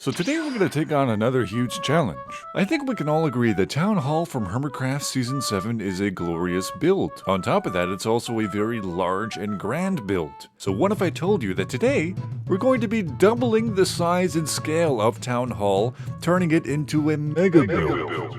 So today we're going to take on another huge challenge. I think we can all agree that Town Hall from Hermitcraft Season 7 is a glorious build. On top of that, it's also a very large and grand build. So what if I told you that today, we're going to be doubling the size and scale of Town Hall, turning it into a mega build.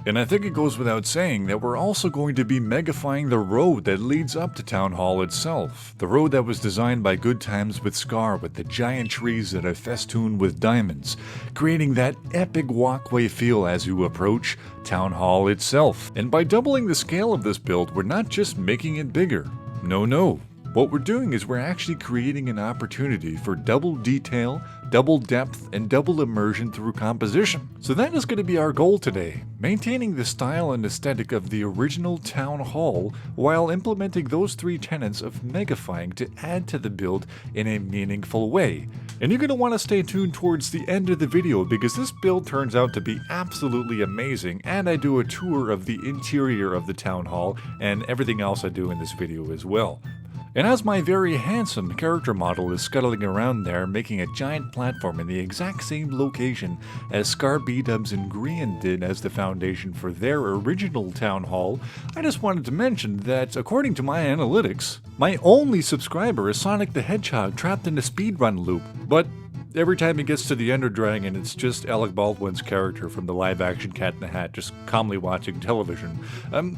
And I think it goes without saying that we're also going to be megafying the road that leads up to Town Hall itself. The road that was designed by GoodTimesWithScar with the giant trees that are festooned with diamonds, creating that epic walkway feel as you approach Town Hall itself. And by doubling the scale of this build, we're not just making it bigger. No. What we're doing is we're actually creating an opportunity for double detail, double depth, and double immersion through composition. So that is going to be our goal today, maintaining the style and aesthetic of the original Town Hall while implementing those three tenets of megafying to add to the build in a meaningful way. And you're going to want to stay tuned towards the end of the video because this build turns out to be absolutely amazing, and I do a tour of the interior of the Town Hall and everything else I do in this video as well. And as my very handsome character model is scuttling around there, making a giant platform in the exact same location as Scar, Bdubs, and Grian did as the foundation for their original Town Hall, I just wanted to mention that, according to my analytics, my only subscriber is Sonic the Hedgehog trapped in a speedrun loop. But every time he gets to the Ender Dragon, it's just Alec Baldwin's character from the live-action Cat in the Hat just calmly watching television.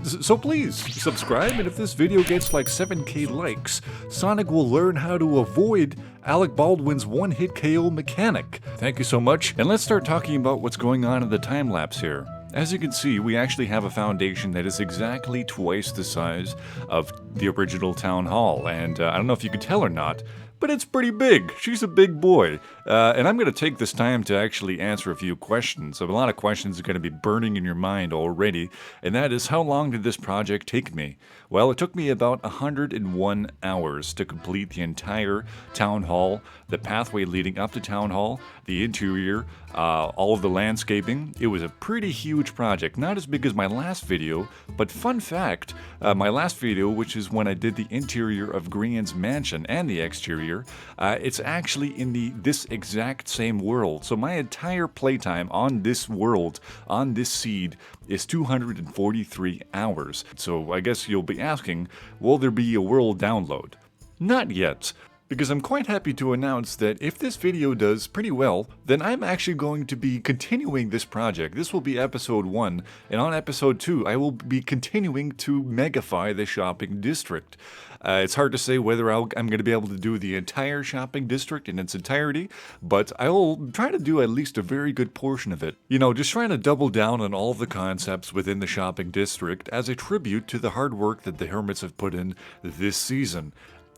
So please, subscribe, and if this video gets like 7K likes, Sonic will learn how to avoid Alec Baldwin's one-hit KO mechanic. Thank you so much, and let's start talking about what's going on in the time-lapse here. As you can see, we actually have a foundation that is exactly twice the size of the original Town Hall, and I don't know if you could tell or not, but it's pretty big. She's a big boy. And I'm going to take this time to actually answer a few questions. So a lot of questions are going to be burning in your mind already, and that is, how long did this project take me? Well, it took me about 101 hours to complete the entire Town Hall, the pathway leading up to Town Hall, the interior, all of the landscaping. It was a pretty huge project, not as big as my last video, but fun fact, my last video, which is when I did the interior of Grian's mansion and the exterior, it's actually in this exact same world. So my entire playtime on this world, on this seed, is 243 hours. So I guess you'll be asking, will there be a world download? Not yet. Because I'm quite happy to announce that if this video does pretty well, then I'm actually going to be continuing this project. This will be episode 1, and on episode 2, I will be continuing to megafy the shopping district. It's hard to say whether I'm going to be able to do the entire shopping district in its entirety, but I will try to do at least a very good portion of it. You know, just trying to double down on all of the concepts within the shopping district as a tribute to the hard work that the Hermits have put in this season.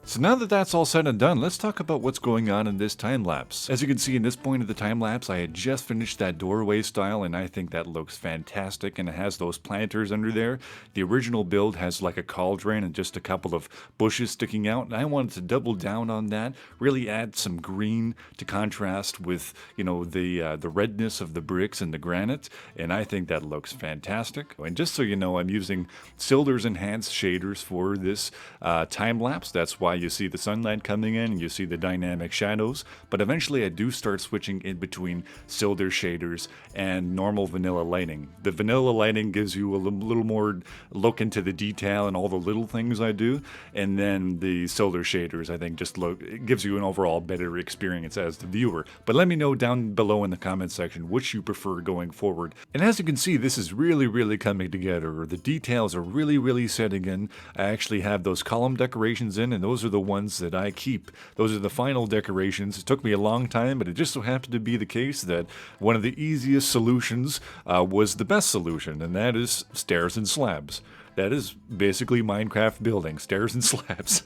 So now that that's all said and done, let's talk about what's going on in this time-lapse. As you can see in this point of the time-lapse, I had just finished that doorway style, and I think that looks fantastic, and it has those planters under there. The original build has like a cauldron and just a couple of bushes sticking out, and I wanted to double down on that, really add some green to contrast with, you know, the redness of the bricks and the granite, and I think that looks fantastic. And just so you know, I'm using Silder's enhanced shaders for this time-lapse. That's why you see the sunlight coming in and you see the dynamic shadows, but eventually I do start switching in between Silder shaders and normal vanilla lighting. The vanilla lighting gives you a little more look into the detail and all the little things I do, and then the Silder shaders, I think, it gives you an overall better experience as the viewer. But let me know down below in the comment section which you prefer going forward. And as you can see, this is really coming together. The details are really setting in. I actually have those column decorations in, and those are the ones that I keep. Those are the final decorations. It took me a long time, but it just so happened to be the case that one of the easiest solutions was the best solution, and that is stairs and slabs. That is basically Minecraft building, stairs and slabs.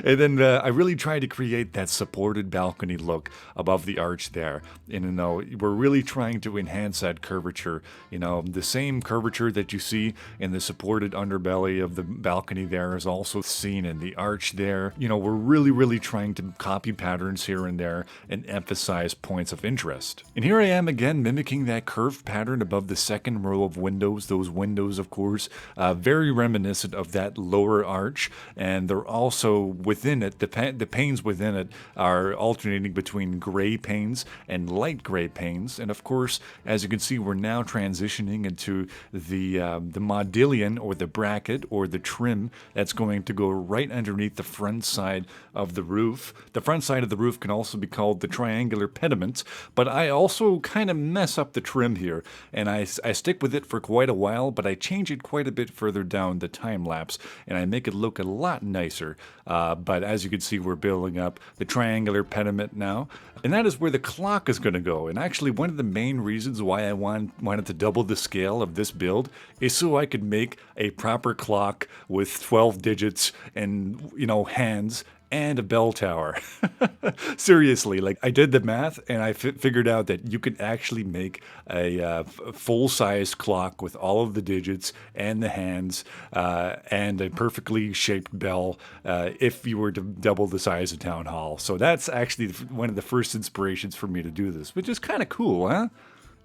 And then I really tried to create that supported balcony look above the arch there. And you know, we're really trying to enhance that curvature. You know, the same curvature that you see in the supported underbelly of the balcony there is also seen in the arch there. You know, we're really trying to copy patterns here and there and emphasize points of interest. And here I am again mimicking that curved pattern above the second row of windows. Those windows, of course, very reminiscent of that lower arch, and they're also within it, the panes within it are alternating between gray panes and light gray panes. And of course, as you can see, we're now transitioning into the modillion, or the bracket, or the trim that's going to go right underneath the front side of the roof. The front side of the roof can also be called the triangular pediment, but I also kind of mess up the trim here, and I stick with it for quite a while, but I change it quite a bit further down the time lapse, and I make it look a lot nicer. But as you can see, we're building up the triangular pediment now, and that is where the clock is going to go. And actually, one of the main reasons why I wanted to double the scale of this build is so I could make a proper clock with 12 digits and, hands and a bell tower. Seriously, like, I did the math and I figured out that you could actually make a full-size clock with all of the digits and the hands and a perfectly shaped bell if you were to double the size of Town Hall. So that's actually one of the first inspirations for me to do this, which is kind of cool, huh?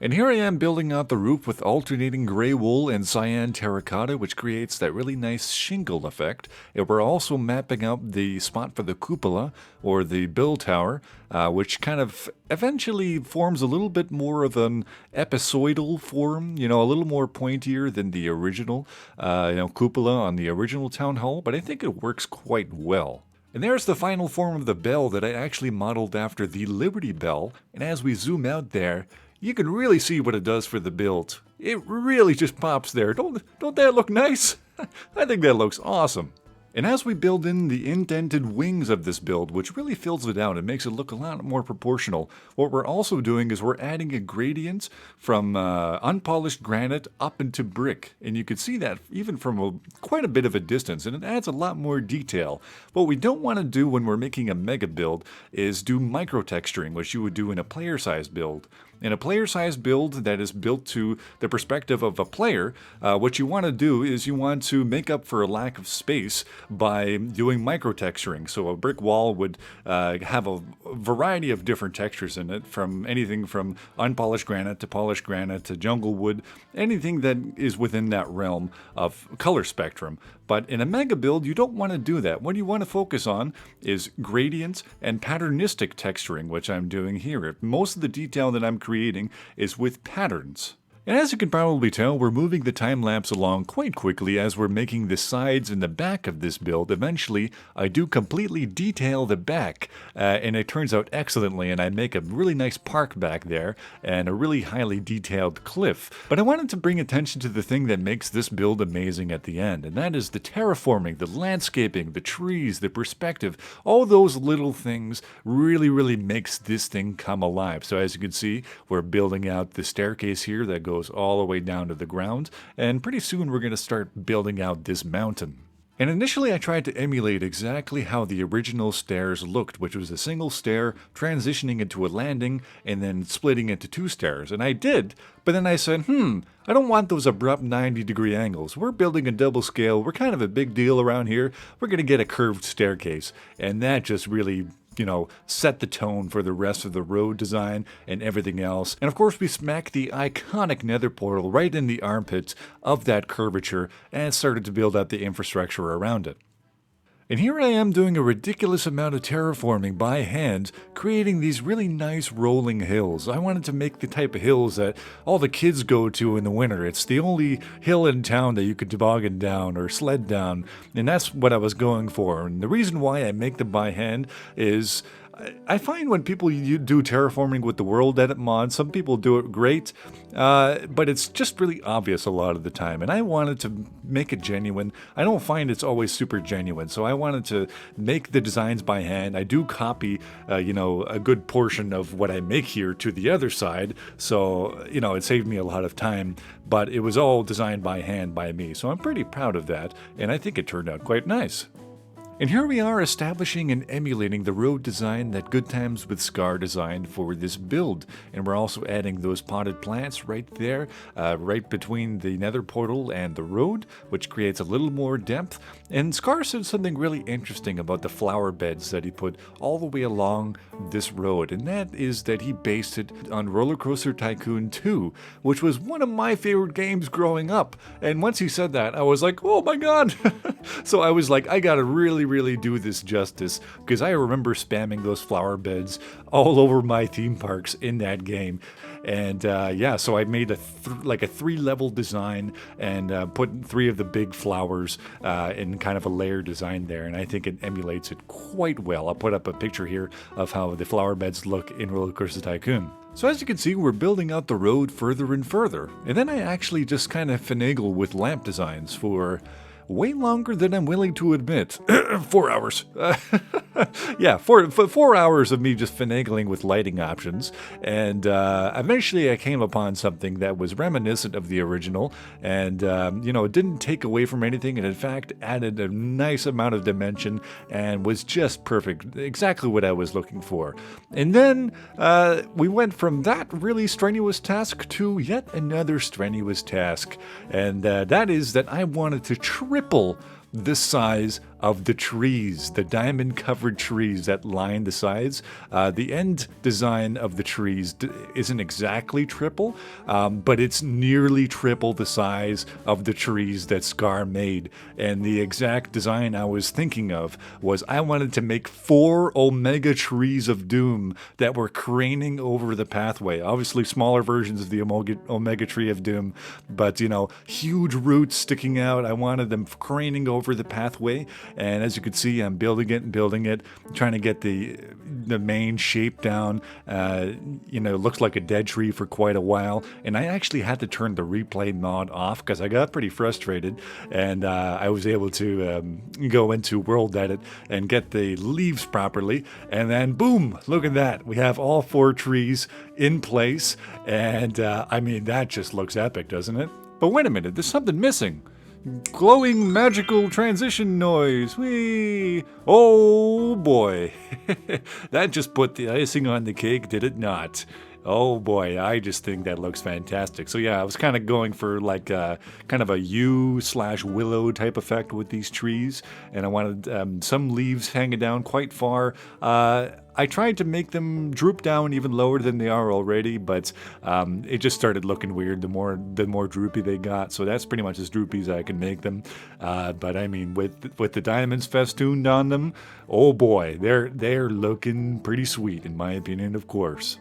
And here I am building out the roof with alternating gray wool and cyan terracotta, which creates that really nice shingle effect. And we're also mapping out the spot for the cupola, or the bell tower, which kind of eventually forms a little bit more of an episoidal form, a little more pointier than the original cupola on the original Town Hall, but I think it works quite well. And there's the final form of the bell that I actually modeled after the Liberty Bell, and as we zoom out there, you can really see what it does for the build. It really just pops there. Don't that look nice? I think that looks awesome. And as we build in the indented wings of this build, which really fills it out and makes it look a lot more proportional, what we're also doing is we're adding a gradient from unpolished granite up into brick. And you can see that even from quite a bit of a distance, and it adds a lot more detail. What we don't want to do when we're making a mega build is do micro texturing, which you would do in a player-sized build. In a player-sized build that is built to the perspective of a player, what you want to do is you want to make up for a lack of space by doing micro-texturing. So a brick wall would have a variety of different textures in it, from anything from unpolished granite to polished granite to jungle wood, anything that is within that realm of color spectrum. But in a mega build, you don't want to do that. What you want to focus on is gradients and patternistic texturing, which I'm doing here. Most of the detail that I'm creating is with patterns. And as you can probably tell, we're moving the time-lapse along quite quickly as we're making the sides and the back of this build. Eventually, I do completely detail the back, and it turns out excellently, and I make a really nice park back there, and a really highly detailed cliff. But I wanted to bring attention to the thing that makes this build amazing at the end, and that is the terraforming, the landscaping, the trees, the perspective. All those little things really makes this thing come alive. So as you can see, we're building out the staircase here that goes all the way down to the ground, and pretty soon we're going to start building out this mountain. And initially I tried to emulate exactly how the original stairs looked, which was a single stair transitioning into a landing and then splitting into two stairs. And I did, but then I said, I don't want those abrupt 90-degree angles. We're building a double scale. We're kind of a big deal around here. We're going to get a curved staircase. And that just really set the tone for the rest of the road design and everything else. And of course, we smacked the iconic nether portal right in the armpits of that curvature and started to build out the infrastructure around it. And here I am doing a ridiculous amount of terraforming by hand, creating these really nice rolling hills. I wanted to make the type of hills that all the kids go to in the winter. It's the only hill in town that you could toboggan down or sled down, and that's what I was going for. And the reason why I make them by hand is I find when people do terraforming with the World Edit mod, some people do it great, but it's just really obvious a lot of the time, and I wanted to make it genuine. I don't find it's always super genuine, so I wanted to make the designs by hand. I do copy, a good portion of what I make here to the other side, so, it saved me a lot of time, but it was all designed by hand by me, so I'm pretty proud of that, and I think it turned out quite nice. And here we are establishing and emulating the road design that GoodTimesWithScar designed for this build. And we're also adding those potted plants right there, right between the nether portal and the road, which creates a little more depth. And Scar said something really interesting about the flower beds that he put all the way along this road. And that is that he based it on Roller Coaster Tycoon 2, which was one of my favorite games growing up. And once he said that, I was like, oh my god! So I was like, I gotta really do this justice, because I remember spamming those flower beds all over my theme parks in that game. And yeah, so I made a 3-level design and put 3 of the big flowers in kind of a layer design there, and I think it emulates it quite well. I'll put up a picture here of how the flower beds look in Roller Coaster Tycoon. So as you can see, we're building out the road further and further, and then I actually just kind of finagle with lamp designs for way longer than I'm willing to admit. 4 hours. Yeah, 4 hours of me just finagling with lighting options, and eventually I came upon something that was reminiscent of the original, and you know, it didn't take away from anything, and in fact added a nice amount of dimension and was just perfect, exactly what I was looking for. And then we went from that really strenuous task to yet another strenuous task, and that is that I wanted to triple the size of the trees, the diamond-covered trees that line the sides. The end design of the trees isn't exactly triple, but it's nearly triple the size of the trees that Scar made. And the exact design I was thinking of was I wanted to make 4 Omega Trees of Doom that were craning over the pathway. Obviously smaller versions of the Omega Tree of Doom, but you know, huge roots sticking out. I wanted them craning over the pathway. And as you can see, I'm building it, trying to get the main shape down. You know, it looks like a dead tree for quite a while. And I actually had to turn the replay mod off because I got pretty frustrated. And I was able to go into World Edit and get the leaves properly. And then boom, look at that. We have all 4 trees in place. And I mean, that just looks epic, doesn't it? But wait a minute, there's something missing. Glowing magical transition noise. Whee! Oh boy. That just put the icing on the cake, did it not? Oh boy, I just think that looks fantastic. So yeah, I was kind of going for like kind of a U/willow type effect with these trees, and I wanted some leaves hanging down quite far. I tried to make them droop down even lower than they are already, but it just started looking weird the more droopy they got. So that's pretty much as droopy as I can make them. But I mean, with the diamonds festooned on them, oh boy, they're looking pretty sweet in my opinion, of course.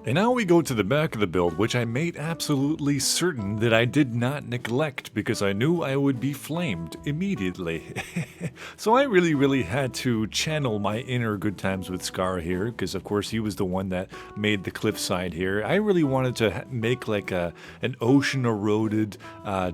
And now we go to the back of the build, which I made absolutely certain that I did not neglect because I knew I would be flamed immediately. So I really had to channel my inner GoodTimesWithScar here, because of course he was the one that made the cliffside here. I really wanted to make like an ocean eroded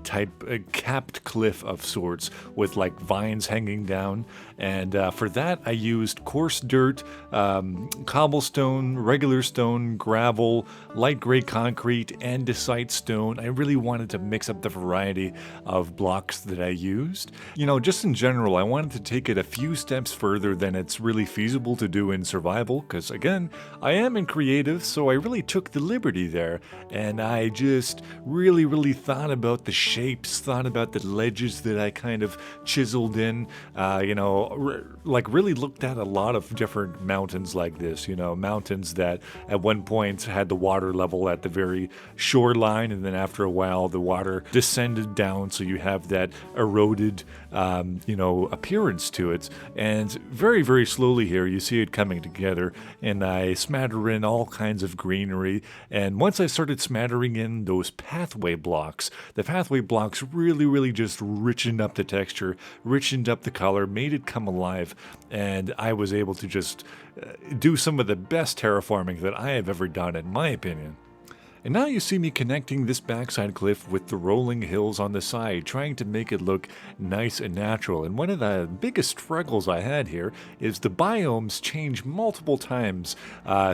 type capped cliff of sorts with like vines hanging down. And for that I used coarse dirt, cobblestone, regular stone, gravel, light gray concrete, andesite stone. I really wanted to mix up the variety of blocks that I used. You know, just in general, I wanted to take it a few steps further than it's really feasible to do in survival, because again, I am in creative, so I really took the liberty there, and I just really thought about the shapes, thought about the ledges that I kind of chiseled in, you know, like really looked at a lot of different mountains like this, you know, mountains that at one point had the water level at the very shoreline, and then after a while the water descended down, so you have that eroded you know, appearance to it. And very slowly here you see it coming together, and I smatter in all kinds of greenery. And once I started smattering in those pathway blocks, the pathway blocks really just richened up the texture, richened up the color, made it come alive, and I was able to just do some of the best terraforming that I have ever done, in my opinion. And now you see me connecting this backside cliff with the rolling hills on the side, trying to make it look nice and natural. And one of the biggest struggles I had here is the biomes change multiple times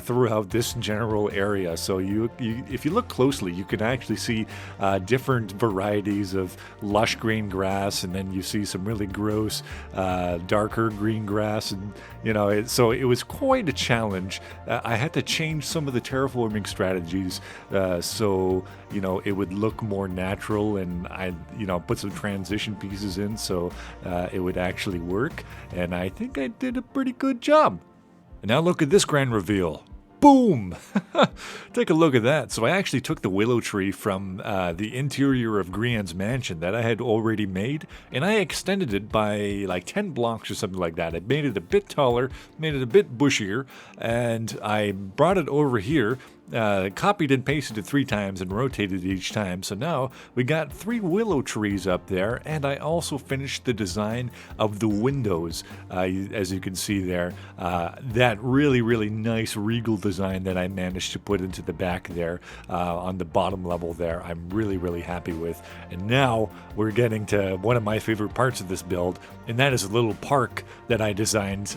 throughout this general area. So if you look closely, you can actually see different varieties of lush green grass, and then you see some really gross darker green grass. And so it was quite a challenge. I had to change some of the terraforming strategies so it would look more natural, and I put some transition pieces in so it would actually work, and I think I did a pretty good job. And now look at this grand reveal. Boom! Take a look at that. So I actually took the willow tree from the interior of Grian's mansion that I had already made, and I extended it by like 10 blocks or something like that. I made it a bit taller, made it a bit bushier, and I brought it over here, copied and pasted it 3 times and rotated it each time. So now we got 3 willow trees up there, and I also finished the design of the windows, as you can see there. That really nice regal design that I managed to put into the back there on the bottom level there, I'm really happy with. And now we're getting to one of my favorite parts of this build, and that is a little park that I designed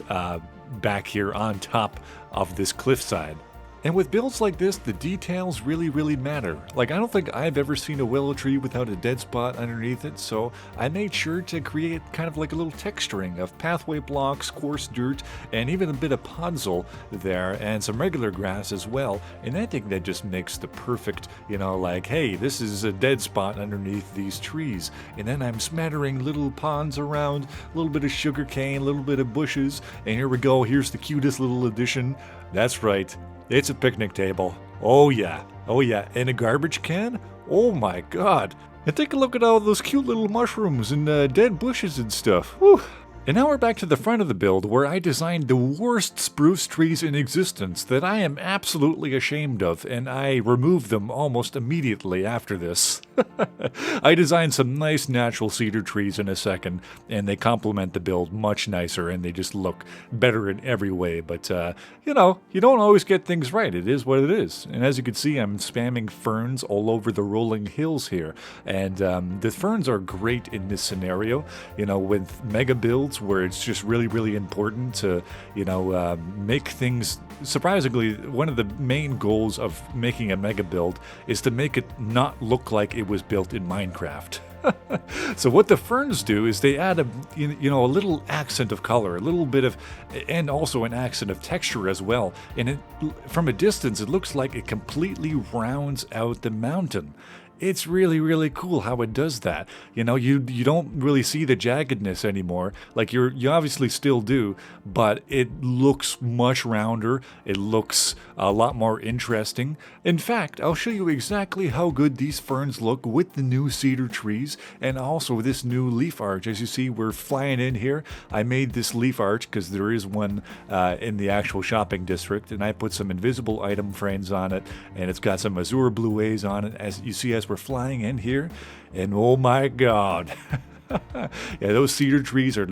back here on top of this cliffside. And with builds like this, the details really matter. Like, I don't think I've ever seen a willow tree without a dead spot underneath it, so I made sure to create kind of like a little texturing of pathway blocks, coarse dirt, and even a bit of podzol there, and some regular grass as well. And I think that just makes the perfect, like, hey, this is a dead spot underneath these trees. And then I'm smattering little ponds around, a little bit of sugar cane, a little bit of bushes, and here we go, here's the cutest little addition. That's right. It's a picnic table. Oh yeah, and a garbage can? Oh my god. And take a look at all those cute little mushrooms and dead bushes and stuff. Whew. And now we're back to the front of the build, where I designed the worst spruce trees in existence that I am absolutely ashamed of, and I removed them almost immediately after this. I designed some nice natural cedar trees in a second, and they complement the build much nicer, and they just look better in every way. But, you don't always get things right. It is what it is. And as you can see, I'm spamming ferns all over the rolling hills here. And the ferns are great in this scenario, with mega builds where it's just really important to, make things. Surprisingly, one of the main goals of making a mega build is to make it not look like it was built in Minecraft. So what the ferns do is they add a little accent of color, a little bit of, and also an accent of texture as well. And from a distance, it looks like it completely rounds out the mountain. It's really cool how it does that. You don't really see the jaggedness anymore. Like you obviously still do, but it looks much rounder. It looks a lot more interesting. In fact, I'll show you exactly how good these ferns look with the new cedar trees and also this new leaf arch. As you see, we're flying in here. I made this leaf arch because there is one in the actual shopping district, and I put some invisible item frames on it, and it's got some azure bluets on it, as you see as we're flying in here. And oh my god. Yeah, those cedar trees are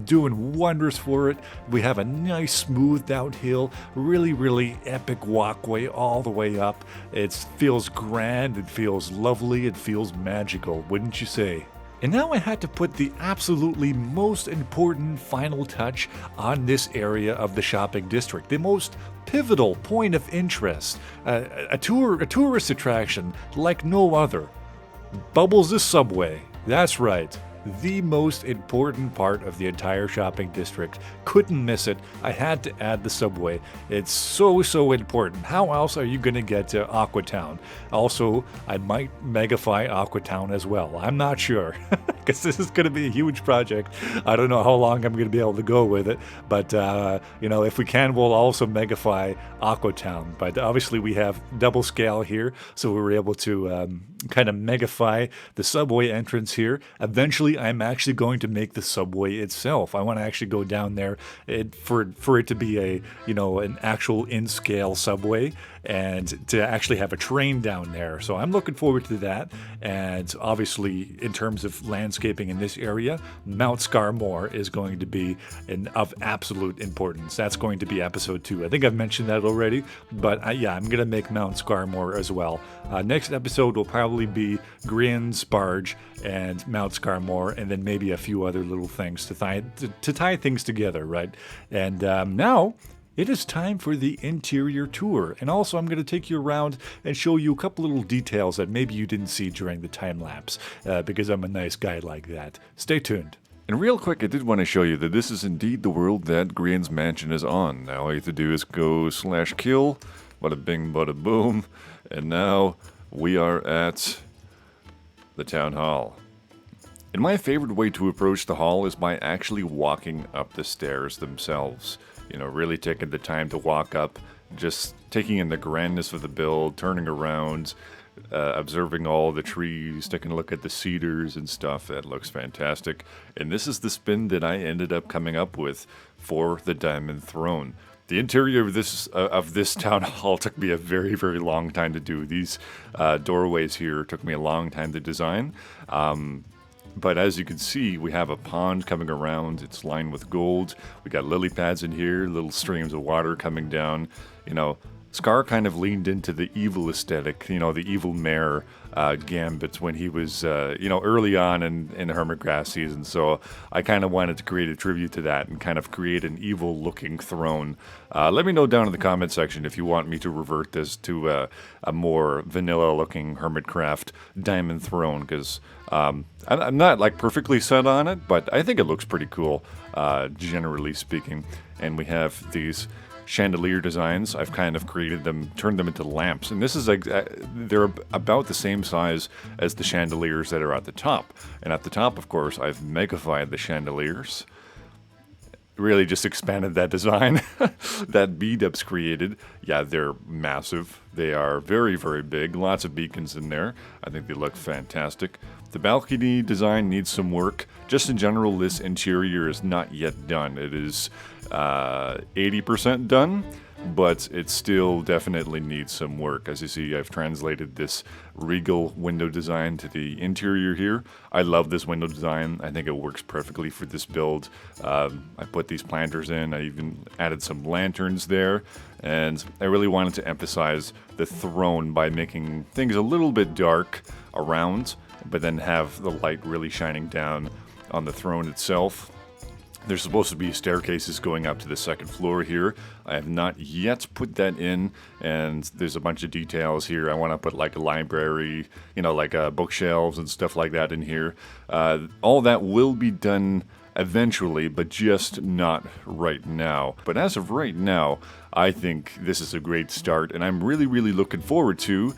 doing wonders for it. We have a nice smoothed out hill, really epic walkway all the way up. It feels grand, it feels lovely, it feels magical, wouldn't you say? And now I had to put the absolutely most important final touch on this area of the shopping district, the most pivotal point of interest, a tourist attraction like no other. Bubbles the subway. That's right. The most important part of the entire shopping district. Couldn't miss it. I had to add the subway. It's so important. How else are you going to get to Aquatown? Also, I might megafy Aquatown as well. I'm not sure, because this is going to be a huge project. I don't know how long I'm going to be able to go with it, but if we can, we'll also megafy Aquatown. But obviously we have double scale here, so we were able to kind of megafy the subway entrance here. Eventually eventually I'm actually going to make the subway itself. I want to actually go down there for it to be a, you know, an actual in-scale subway, and to actually have a train down there. So I'm looking forward to that. And obviously, in terms of landscaping in this area, Mount Scarmore is going to be of absolute importance. That's going to be episode 2. I think I've mentioned that already, but yeah, I'm going to make Mount Scarmore as well. Next episode will probably be Grian's barge and Mount Scarmore, and then maybe a few other little things to tie things together, right? And now it is time for the interior tour. And also I'm going to take you around and show you a couple little details that maybe you didn't see during the time lapse, because I'm a nice guy like that. Stay tuned. And real quick, I did want to show you that this is indeed the world that Grian's mansion is on. Now all you have to do is go /kill, bada bing, bada boom, and now we are at the town hall. And my favorite way to approach the hall is by actually walking up the stairs themselves. You know, really taking the time to walk up, just taking in the grandness of the build, turning around, observing all the trees, taking a look at the cedars and stuff. That looks fantastic. And this is the spin that I ended up coming up with for the Diamond Throne. The interior of this town hall took me a very, very long time to do. These doorways here took me a long time to design. But as you can see, we have a pond coming around. It's lined with gold. We got lily pads in here, little streams of water coming down. You know, Scar kind of leaned into the evil aesthetic, you know, the evil mayor gambit when he was, you know, early on in Hermitcraft season. So I kind of wanted to create a tribute to that and kind of create an evil-looking throne. Let me know down in the comment section if you want me to revert this to a more vanilla-looking Hermitcraft diamond throne, because I'm not like perfectly set on it, but I think it looks pretty cool, generally speaking. And we have these chandelier designs. I've kind of created them, turned them into lamps, and this is like they're about the same size as the chandeliers that are at the top. And at the top, of course, I've megafied the chandeliers. Really just expanded that design that Bdub's created. Yeah, they're massive. They are very, very big. Lots of beacons in there. I think they look fantastic. The balcony design needs some work. Just in general, this interior is not yet done. It is 80% done, but it still definitely needs some work. As you see, I've translated this regal window design to the interior here. I love this window design. I think it works perfectly for this build. I put these planters in. I even added some lanterns there, and I really wanted to emphasize the throne by making things a little bit dark around, but then have the light really shining down on the throne itself. There's supposed to be staircases going up to the second floor here. I have not yet put that in, and there's a bunch of details here. I want to put like a library, you know, like bookshelves and stuff like that in here. All that will be done eventually, but just not right now. But as of right now, I think this is a great start, and I'm really, really looking forward to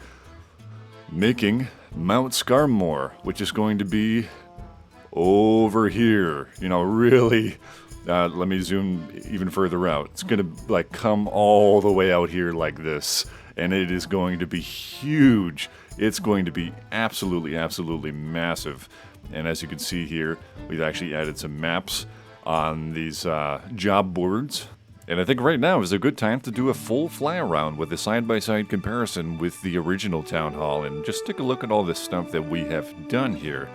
making Mount Scarmore, which is going to be over here, you know, really, let me zoom even further out. It's gonna like come all the way out here like this, and it is going to be huge. It's going to be absolutely, absolutely massive. And as you can see here, we've actually added some maps on these job boards. And I think right now is a good time to do a full fly around with a side-by-side comparison with the original town hall, and just take a look at all this stuff that we have done here.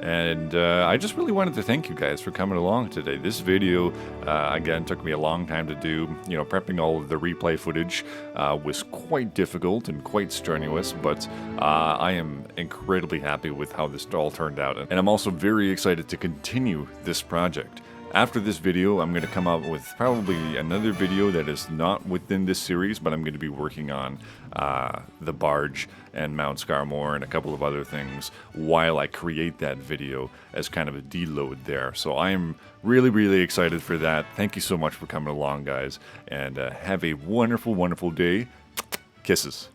And I just really wanted to thank you guys for coming along today. This video, again, took me a long time to do. You know, prepping all of the replay footage was quite difficult and quite strenuous, but I am incredibly happy with how this all turned out. And I'm also very excited to continue this project. After this video, I'm going to come up with probably another video that is not within this series, but I'm going to be working on the barge and Mount Scarmore and a couple of other things while I create that video as kind of a deload there. So I'm really, really excited for that. Thank you so much for coming along, guys, and have a wonderful, wonderful day. Kisses.